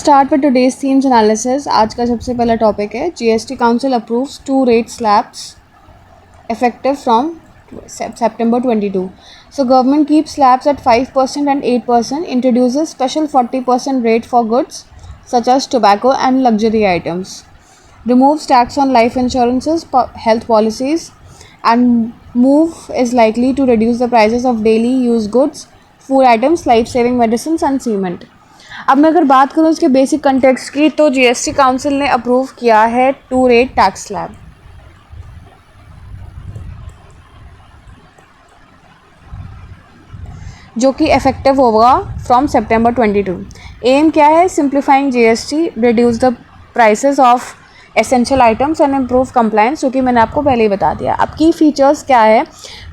Start with today's themes analysis. आज का सबसे पहला टॉपिक है GST council approves 2 rate slabs effective from September 22. So government keeps slabs at 5% and 8%, introduces special 40% rate for goods such as tobacco and luxury items, removes tax on life insurances, health policies, and move is likely to reduce the prices of daily use goods, food items, life-saving medicines and cement. अब मैं अगर बात करूँ इसके basic context की, तो GST council ने approve किया है 2 रेट टैक्स स्लैब, जो कि इफेक्टिव होगा फ्रॉम सितंबर 22। एम क्या है? Simplifying GST, reduce the prices of essential items and improve compliance, जो कि मैंने आपको पहले ही बता दिया। अब की फीचर्स क्या है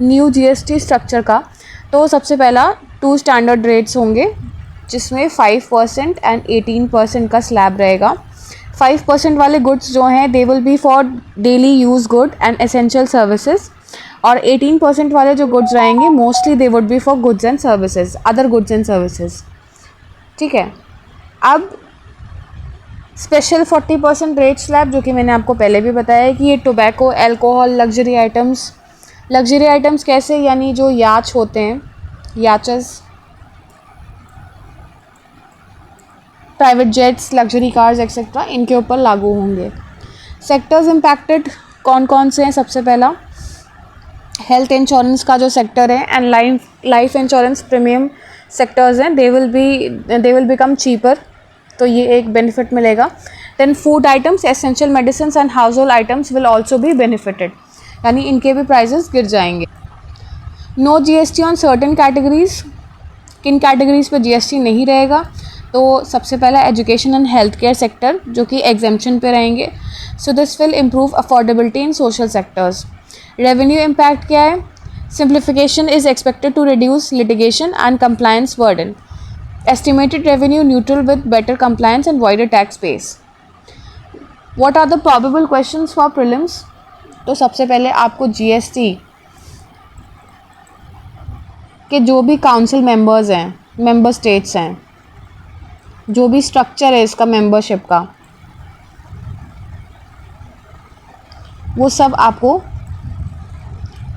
न्यू जीएसटी स्ट्रक्चर का? तो सबसे पहला 2 स्टैंडर्ड रेट्स होंगे, जिसमें 5% एंड 18% का स्लैब रहेगा। 5% वाले गुड्स जो हैं they will be for daily use good and essential services, और 18% वाले जो गुड्स रहेंगे mostly they would be for goods and services, other goods and services. ठीक है। अब स्पेशल 40% रेट स्लैब, जो कि मैंने आपको पहले भी बताया है कि ये टोबैको, एल्कोहल, लग्जरी आइटम्स कैसे? यानी जो याच होते हैं, याचेस, private jets, luxury cars etcetera, इनके ऊपर लागू होंगे। सेक्टर्स इम्पैक्टेड कौन कौन से हैं? सबसे पहला हेल्थ इंश्योरेंस का जो सेक्टर है and life insurance premium sectors हैं, दे विल बिकम चीपर, तो ये एक बेनिफिट मिलेगा। Then food items, essential medicine and household items will also be benefited, यानी इनके भी प्राइजेस गिर जाएंगे। No GST on certain categories, किन कैटेगरीज पे जीएसटी नहीं रहेगा? तो सबसे पहला education and health care sector, जो कि एग्जेम्पशन पे रहेंगे। So this will improve affordability in social sectors. Revenue impact क्या है? Simplification is expected to reduce litigation and compliance burden. Estimated revenue neutral with better compliance and wider tax base. What are the probable questions for prelims? तो सबसे पहले आपको GST के जो भी council members हैं, मेंबर स्टेट्स हैं, जो भी स्ट्रक्चर है इसका मेंबरशिप का, वो सब आपको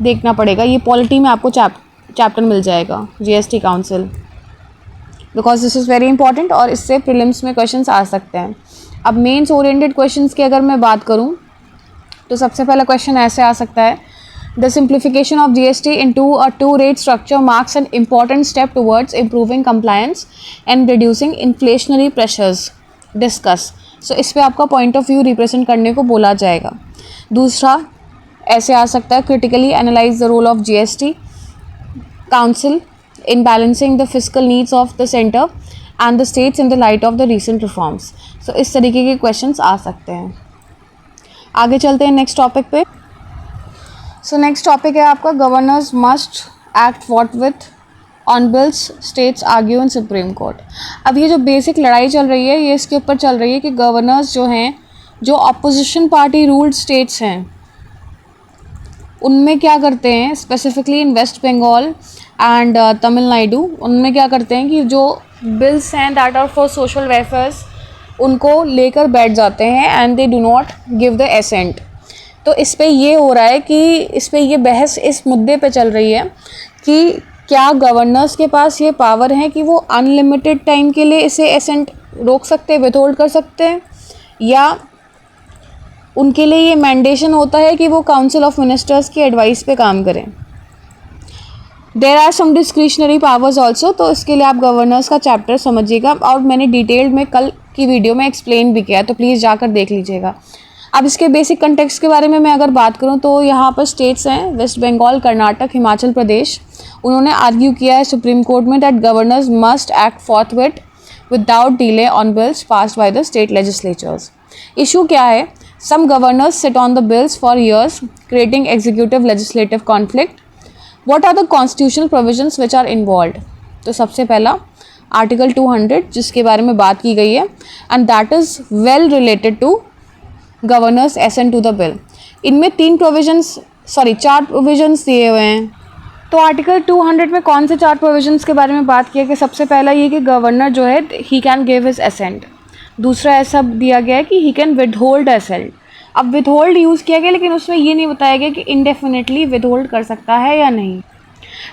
देखना पड़ेगा। ये पॉलिटी में आपको चैप्टर मिल जाएगा GST council, because this is very important और इससे प्रीलिम्स में क्वेश्चंस आ सकते हैं। अब मेंस ओरिएंटेड क्वेश्चंस की अगर मैं बात करूं, तो सबसे पहला क्वेश्चन ऐसे आ सकता है, the simplification of GST into a 2 rate structure marks an important step towards improving compliance and reducing inflationary pressures, discuss. So इस पर आपका पॉइंट ऑफ व्यू रिप्रेजेंट करने को बोला जाएगा। दूसरा ऐसे आ सकता है, critically analyse the role of GST council in balancing the fiscal needs of the center and the states in the light of the recent reforms. So इस तरीके के questions आ सकते हैं। आगे चलते हैं नेक्स्ट टॉपिक पे। So नेक्स्ट टॉपिक है आपका governors must act forthwith on bills states argue in supreme court. अब ये जो बेसिक लड़ाई चल रही है, ये इसके ऊपर चल रही है कि गवर्नर्स जो हैं, जो अपोजिशन पार्टी रूल्ड स्टेट्स हैं, उनमें क्या करते हैं, specifically in waste Bengal and Tamil Nadu, उनमें क्या करते हैं कि जो बिल्स हैं that are for social welfares, उनको लेकर बैठ जाते हैं and they do not give the ascent. तो इस पे ये हो रहा है कि इस पे ये बहस इस मुद्दे पे चल रही है कि क्या गवर्नर्स के पास ये पावर है कि वो अनलिमिटेड टाइम के लिए इसे एसेंट रोक सकते हैं, विथहोल्ड कर सकते हैं, या उनके लिए ये मैंडेशन होता है कि वो काउंसिल ऑफ मिनिस्टर्स की एडवाइस पे काम करें। There are some discretionary powers also, तो इसके लिए आप गवर्नर्स का चैप्टर समझिएगा, और मैंने डिटेल्ड में कल की वीडियो में एक्सप्लेन भी किया है, तो प्लीज़ जाकर देख लीजिएगा। अब इसके बेसिक कंटेक्स्ट के बारे में मैं अगर बात करूं, तो यहाँ पर स्टेट्स हैं वेस्ट बंगाल, कर्नाटक, हिमाचल प्रदेश। उन्होंने आर्ग्यू किया है सुप्रीम कोर्ट में that governors must act forthwith without delay on bills passed by the state legislatures. Issue क्या है? Some governors sit on the bills for years, creating executive legislative conflict. What are the constitutional provisions which are involved? तो सबसे पहला article 200, जिसके बारे में बात की गई है, and that is well related to governors assent to the bill. इनमें 4 प्रोविजंस दिए हुए हैं। तो आर्टिकल 200 में कौन से 4 प्रोविजंस के बारे में बात किया कि सबसे पहला ये कि गवर्नर जो है he can give his assent. दूसरा ऐसा दिया गया है कि ही कैन विदहोल्ड एसेट। अब विदहोल्ड यूज़ किया गया, लेकिन उसमें ये नहीं बताया गया कि इंडेफिनिटली विदहोल्ड कर सकता है या नहीं।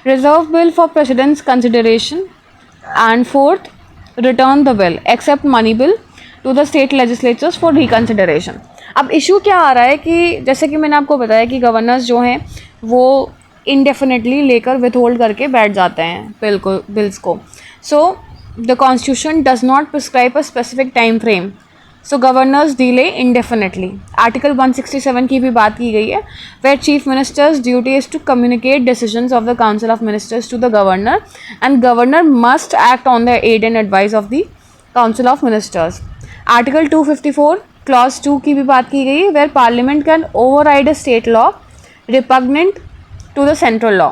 Reserve bill for president's consideration. And fourth, return the bill except money bill to the state legislatures for reconsideration. अब इशू क्या आ रहा है कि जैसे कि मैंने आपको बताया कि गवर्नर्स जो हैं वो इंडेफिनिटली लेकर विथहोल्ड करके बैठ जाते हैं बिल्स को। So the constitution does not prescribe a specific time frame, so governors delay indefinitely. Article 167 की भी बात की गई है, where chief minister's duty is to communicate decisions of the council of ministers to the governor and governor must act on the aid and advice of the council of ministers. Article 254 clause 2 की भी बात की गई है, where parliament can override a state law repugnant to the central law.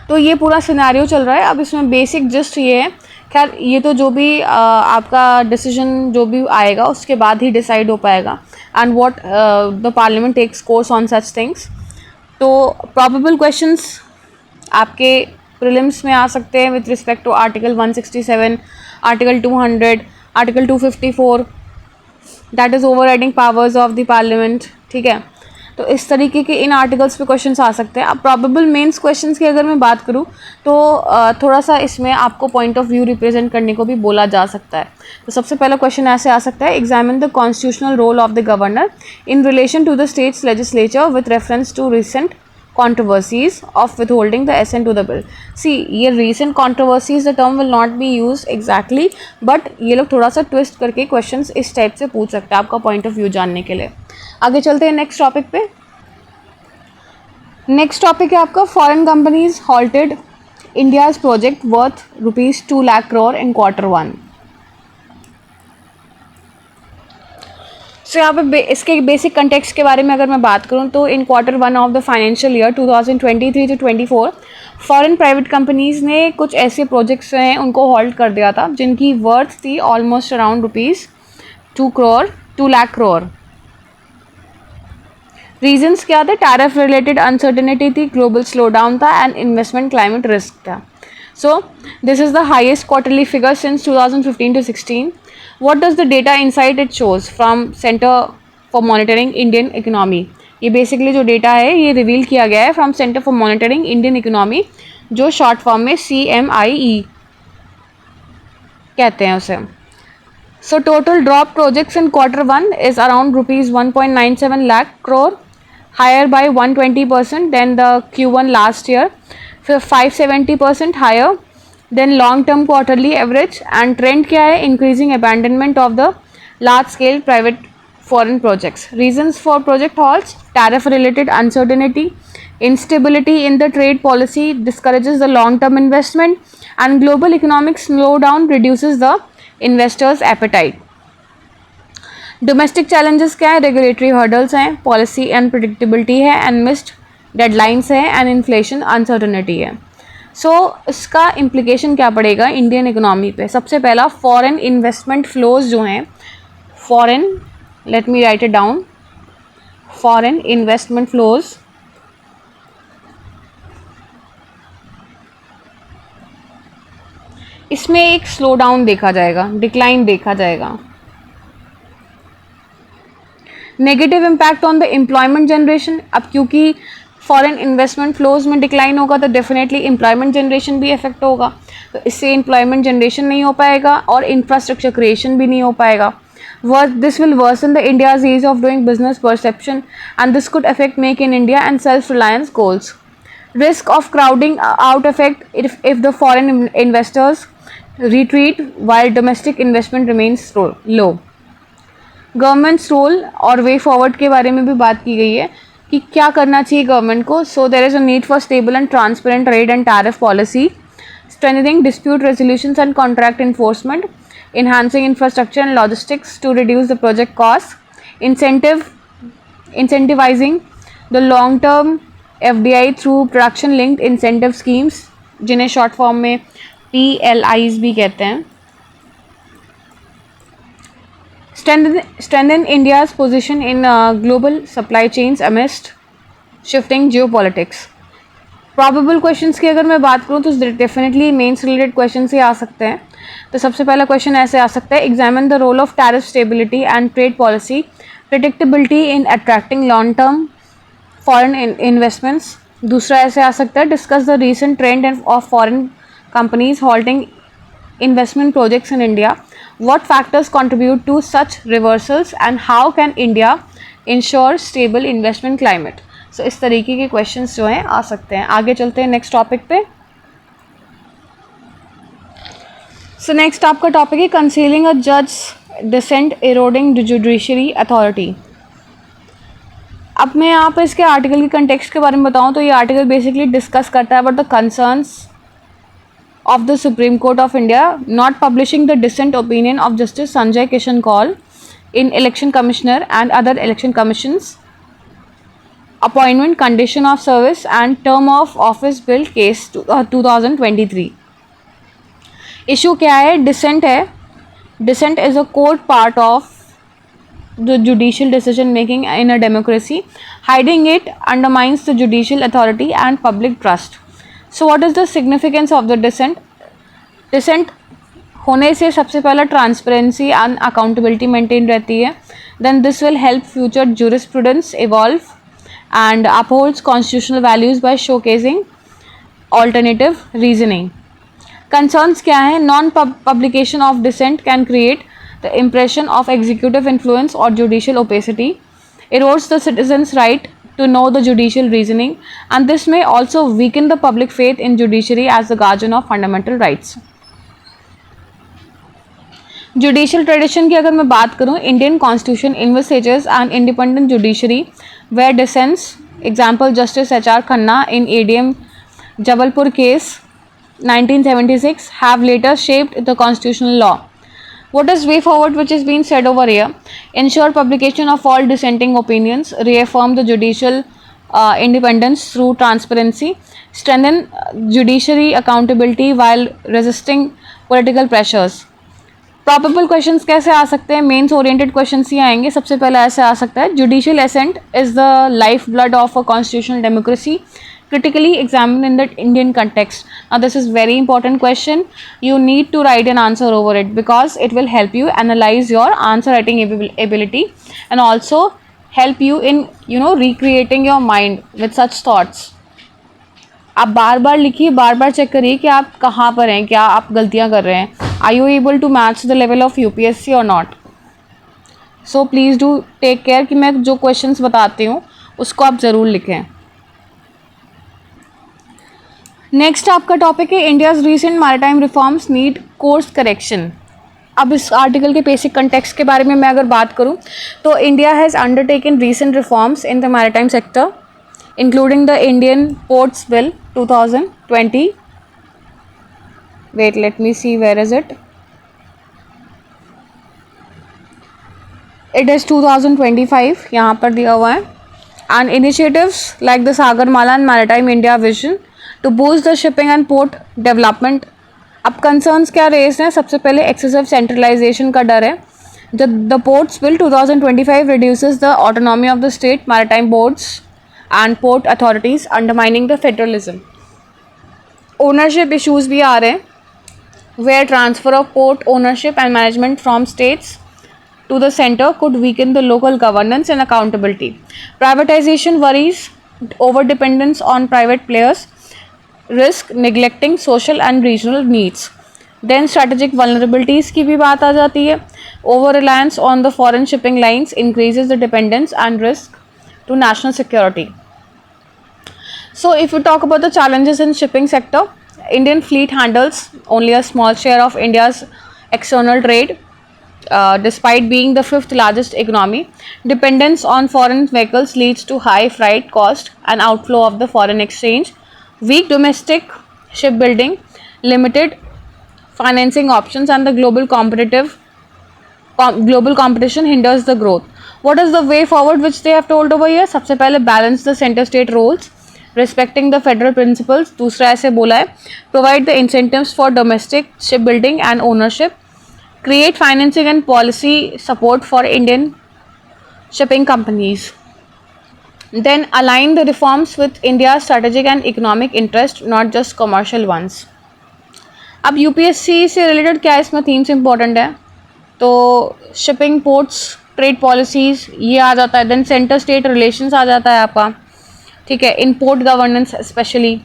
तो ये पूरा scenario चल रहा है। अब इसमें बेसिक जस्ट ये है, खैर ये तो जो भी आपका डिसीजन जो भी आएगा उसके बाद ही डिसाइड हो पाएगा, and what the parliament takes course on such things. तो प्रोबेबल क्वेश्चंस आपके प्रीलिम्स में आ सकते हैं with respect to article 167, article 200, article 254, that is overriding powers of the parliament. ठीक है, तो इस तरीके के इन आर्टिकल्स पे क्वेश्चंस आ सकते हैं। अब प्रोबेबल मेंस क्वेश्चंस की अगर मैं बात करूँ तो थोड़ा सा इसमें आपको पॉइंट ऑफ व्यू रिप्रेजेंट करने को भी बोला जा सकता है। तो सबसे पहला क्वेश्चन ऐसे आ सकता है, examine the constitutional role of the governor in relation to the states legislature with reference to recent controversies of withholding the assent to the bill. See, ये recent controversies the term will not be used exactly, but ये लोग थोड़ा सा twist करके questions इस type से पूछ सकते हैं आपका point of view जानने के लिए। आगे चलते हैं नेक्स्ट टॉपिक पे। नेक्स्ट टॉपिक है आपका foreign companies halted India's project worth ₹2 lakh crore in Q1। सो यहाँ पे इसके बेसिक कंटेक्स्ट के बारे में अगर मैं बात करूँ तो इन Q1 of the financial year 2023 to 24 foreign private companies ने कुछ ऐसे प्रोजेक्ट्स हैं उनको हॉल्ट कर दिया था जिनकी वर्थ थी almost around ₹2 lakh crore. Reasons क्या थे? टैरिफ रिलेटेड अनसर्टेनिटी थी, ग्लोबल स्लो डाउन था एंड इन्वेस्टमेंट क्लाइमेट रिस्क था। So this is the highest quarterly figure since 2015 to 16। What does the data insight it shows from Center for Monitoring Indian Economy? ये basically जो data है ये reveal किया गया है from centre for monitoring Indian economy, जो short form में CMIE कहते हैं उसे। So total drop projects in Q1 is around ₹1.97 lakh crore, higher by 120% than the Q1 last year, फिर 570% higher than long term quarterly average. And trend क्या है? Increasing abandonment of the large scale private foreign projects. Reasons for project halts: tariff related uncertainty, instability in the trade policy discourages the long term investment, and global economic slowdown reduces the investors appetite। Domestic challenges क्या है? Regulatory hurdles हैं, policy unpredictability है and missed deadlines है and inflation uncertainty है। सो इसका implication क्या पड़ेगा Indian economy पे? सबसे पहला, फॉरेन इन्वेस्टमेंट फ्लोज जो हैं, foreign, let me right it down, foreign investment flows इसमें एक स्लो डाउन देखा जाएगा, डिक्लाइन देखा जाएगा। Negative impact on the employment generation. अब क्योंकि फॉरेन इन्वेस्टमेंट फ्लोज में डिक्लाइन होगा तो डेफिनेटली एम्प्लॉयमेंट जनरेशन भी इफेक्ट होगा, तो इससे एम्प्लॉयमेंट जनरेशन नहीं हो पाएगा और इंफ्रास्ट्रक्चर क्रिएशन भी नहीं हो पाएगा। This will worsen the India's ease of doing business perception, and this could affect Make in India and self-reliance goals. Risk of crowding out effect if the foreign investors retreat while domestic investment remains low. Government's role और way forward के बारे में भी बात की गई है कि क्या करना चाहिए गवर्नमेंट को। So there is a need for stable and transparent trade and tariff policy, strengthening dispute resolutions and contract enforcement, enhancing infrastructure and logistics to reduce the project costs, incentivizing the long term FDI through production linked incentive schemes, जिन्हें short form में PLIs भी कहते हैं। Strengthen India's position in global supply chains amidst shifting geopolitics। Probable questions की अगर मैं बात करूँ तो डेफिनेटली मेंस रिलेटेड क्वेश्चन ही आ सकते हैं। तो सबसे पहला क्वेश्चन ऐसे आ सकता है, examine the role of tariff stability and trade policy predictability in attracting long term foreign investments. दूसरा ऐसे आ सकता है, discuss the recent trend of foreign companies halting investment projects in India. What factors contribute to such reversals and how can India ensure stable investment climate? So इस तरीके के questions जो हैं आ सकते हैं। आगे चलते हैं next topic पे। So next आपका topic है concealing a judge's dissent eroding the judiciary authority। अब मैं यहाँ पे इसके आर्टिकल के कंटेक्स्ट के बारे में बताऊँ तो ये आर्टिकल बेसिकली डिस्कस करता है about the concerns of the Supreme Court of India not publishing the dissent opinion of Justice Sanjay Kishan Kaul in Election Commissioner and other election commissions, appointment, condition of service and term of office bill case 2023। issue क्या है? dissent है। dissent is a core part of the judicial decision making in a democracy. Hiding it undermines the judicial authority and public trust. So what is the significance of the dissent? Dissent होने से सबसे पहला transparency and accountability maintain रहती है। Then this will help future jurisprudence evolve and upholds constitutional values by showcasing alternative reasoning. Concerns क्या है? Non publication of dissent can create the impression of executive influence or judicial opacity, erodes the citizens' right to know the judicial reasoning, and this may also weaken the public faith in judiciary as the guardian of fundamental rights. Judicial tradition की अगर मैं बात करूँ, Indian Constitution envisages an independent judiciary where dissents, example Justice H.R. Khanna in ADM Jabalpur case 1976, have later shaped the constitutional law. What is way forward which is being said over here? Ensure publication of all dissenting opinions, reaffirm the judicial independence through transparency, strengthen judiciary accountability while resisting political pressures. Probable questions कैसे आ सकते हैं? Mains oriented questions ही आएंगे। सबसे पहले ऐसे आ सकता है, judicial assent is the life blood of a constitutional democracy, critically examined in the Indian context. Now this is very important question. You need to write an answer over it because it will help you analyze your answer writing ability and also help you in recreating your mind with such thoughts. आप बार बार लिखिए, बार बार check करिए कि आप कहाँ पर हैं, क्या आप गलतियाँ कर रहे हैं। Are you able to match the level of UPSC or not? So please do take care कि मैं जो questions बताती हूँ उसको आप ज़रूर लिखें। नेक्स्ट आपका टॉपिक है, India's recent maritime reforms need course correction. अब इस आर्टिकल के बेसिक कंटेक्स्ट के बारे में मैं अगर बात करूं तो India has undertaken recent reforms in the maritime sector including the Indian ports bill 2020। Wait, let me see where is it. It is 2025 यहाँ पर दिया हुआ है। And initiatives like the Sagarmala and maritime India vision to boost the shipping and port development. अब concerns क्या raise हैं? सबसे पहले एक्सेसिव सेंट्रलाइजेशन का डर है। The ports bill 2025 reduces the autonomy of the state maritime boards and port authorities undermining the federalism. Ownership issues भी आ रहे हैं, where transfer of port ownership and management from states to the center could weaken the local governance and accountability. Privatization worries over dependence on private players, risk neglecting social and regional needs. Then strategic vulnerabilities की भी बात आ जाती है. Over reliance on the foreign shipping lines increases the dependence and risk to national security. So if we talk about the challenges in shipping sector, Indian fleet handles only a small share of India's external trade. Despite being the fifth largest economy, dependence on foreign vehicles leads to high freight cost and outflow of the foreign exchange. Weak domestic shipbuilding, limited financing options, and the global competition hinders the growth. What is the way forward which they have told over here? सबसे पहले balance the center state roles, respecting the federal principles. दूसरा ऐसे बोला है, provide the incentives for domestic shipbuilding and ownership. Create financing and policy support for Indian shipping companies. Then align the reforms with India's strategic and economic interest, not just commercial ones. अब UPSC से related क्या इसमें themes important है, तो shipping, ports, trade policies ये आ जाता है। Then centre state relations आ जाता है आपका, ठीक है। Import governance specially,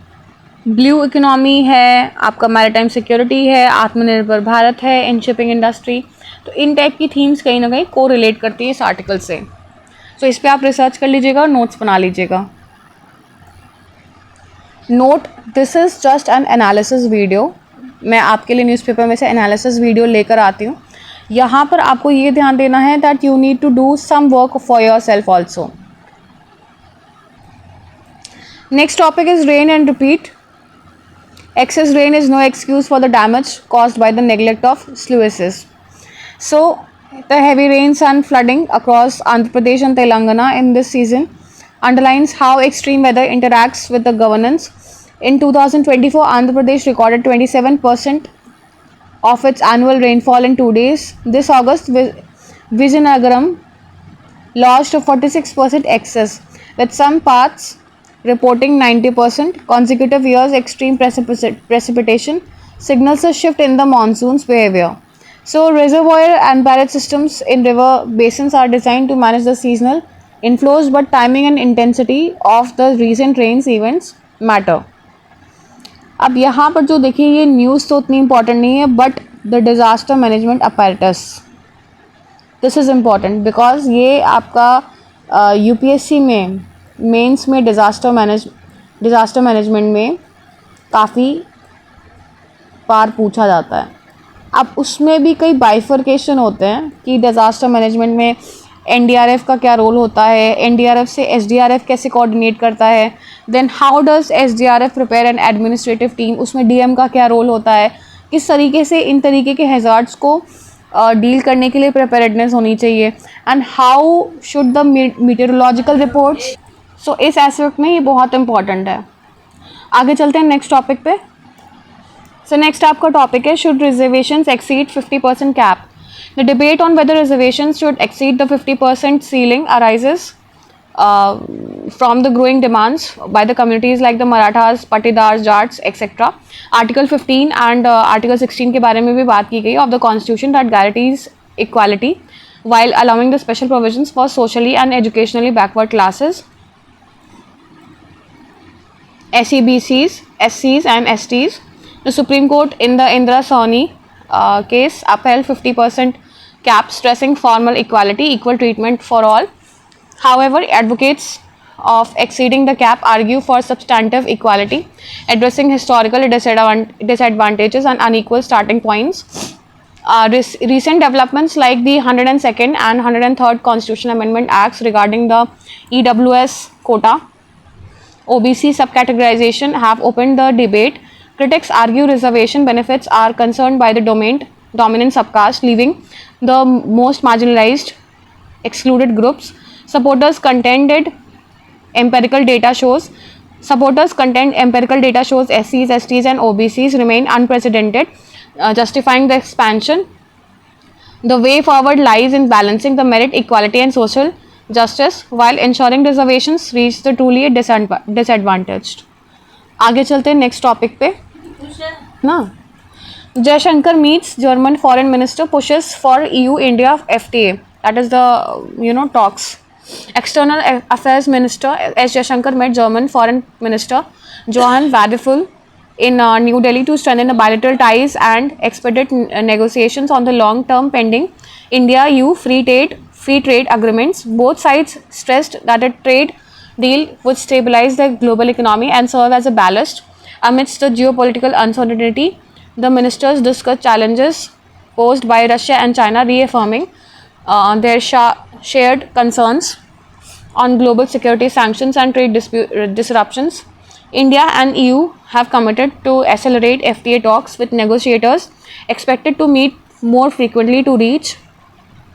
blue economy है आपका, मैरीटाइम सिक्योरिटी है, आत्मनिर्भर भारत है, इन शिपिंग इंडस्ट्री। तो इन टाइप की थीम्स कहीं ना कहीं को रिलेट करती है इस आर्टिकल से। तो इस पर आप रिसर्च कर लीजिएगा और नोट्स बना लीजिएगा। Note, this is just an analysis video. मैं आपके लिए न्यूज़पेपर में से एनालिसिस वीडियो लेकर आती हूँ। यहाँ पर आपको ये ध्यान देना है that you need to do some work for yourself also. Next topic is rain and repeat. Excess rain is no excuse for the damage caused by the neglect of sluices. So, the heavy rains and flooding across Andhra Pradesh and Telangana in this season underlines how extreme weather interacts with the governance. In 2024, Andhra Pradesh recorded 27% of its annual rainfall in 2 days. This August, Vizianagaram lost a 46% excess, with some parts reporting 90%. Consecutive years extreme precipitation signals a shift in the monsoon's behavior. So reservoir and barrage systems in river basins are designed to manage the seasonal inflows, but timing and intensity of the recent rains events matter. अब यहाँ पर जो देखिए, ये news तो उतनी important नहीं है, but the disaster management apparatus, this is important because ये आपका यूपीएससी में मेंस में डिज़ास्टर मैनेजमेंट में काफ़ी बार पूछा जाता है। अब उसमें भी कई बाइफर्केशन होते हैं कि डिज़ास्टर मैनेजमेंट में एनडीआरएफ का क्या रोल होता है, एनडीआरएफ से एसडीआरएफ कैसे कोऑर्डिनेट करता है, then how does SDRF prepare an administrative team, उसमें डीएम का क्या रोल होता है, किस तरीके से इन तरीके के हैज़ार्ड्स को डील करने के लिए प्रिपेयर्डनेस होनी चाहिए, and how should the meteorological reports. So इस एस्पेक्ट में ये बहुत इंपॉर्टेंट है। आगे चलते हैं नेक्स्ट टॉपिक पे। सो नेक्स्ट आपका टॉपिक है, should reservations exceed 50% cap. The debate on whether reservations should exceed the 50% ceiling arises from the growing demands by the communities like the Marathas, Patidars, Jats, etc. Article 15 and Article 16 के बारे में भी बात की गई of the Constitution that guarantees equality while allowing the special provisions for socially and educationally backward classes, SEBCs, SCs and STs. The Supreme Court in the Indira Sawhney case upheld 50% cap, stressing formal equality, equal treatment for all. However, advocates of exceeding the cap argue for substantive equality, addressing historical disadvantages and unequal starting points. Recent developments like the 102nd and 103rd Constitutional Amendment Acts regarding the EWS quota, OBC subcategorization have opened the debate. Critics argue reservation benefits are concerned by the dominant subcaste, leaving the most marginalized excluded groups. Supporters contend empirical data shows SCs, STs and OBCs remain unprecedented, justifying the expansion. The way forward lies in balancing the merit, equality and social justice while ensuring reservations reach the truly disadvantaged. आगे चलते हैं next topic पे ना। Jaishankar meets German foreign minister, pushes for EU India FTA, that is the talks. External Affairs Minister S. Jaishankar met German Foreign Minister Johann Wadephul in New Delhi to strengthen the bilateral ties and expedite negotiations on the long-term pending India-EU free trade agreements. Both sides stressed that a trade deal would stabilize the global economy and serve as a ballast amidst the geopolitical uncertainty. The ministers discussed challenges posed by Russia and China, reaffirming their shared concerns on global security, sanctions and trade disruptions. India and EU have committed to accelerate FTA talks, with negotiators expected to meet more frequently to reach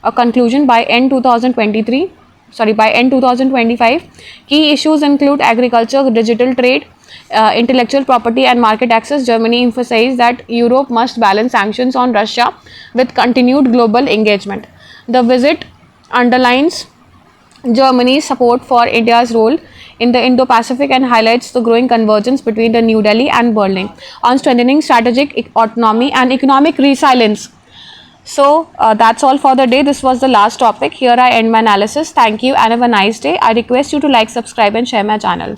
a conclusion by end 2025. Key issues include agriculture, digital trade, intellectual property and market access. Germany emphasized that Europe must balance sanctions on Russia with continued global engagement. The visit underlines Germany's support for India's role in the Indo-Pacific and highlights the growing convergence between the New Delhi and Berlin on strengthening strategic autonomy and economic resilience. So that's all for the day. This was the last topic. Here I end my analysis. Thank you and have a nice day. I request you to like, subscribe and share my channel.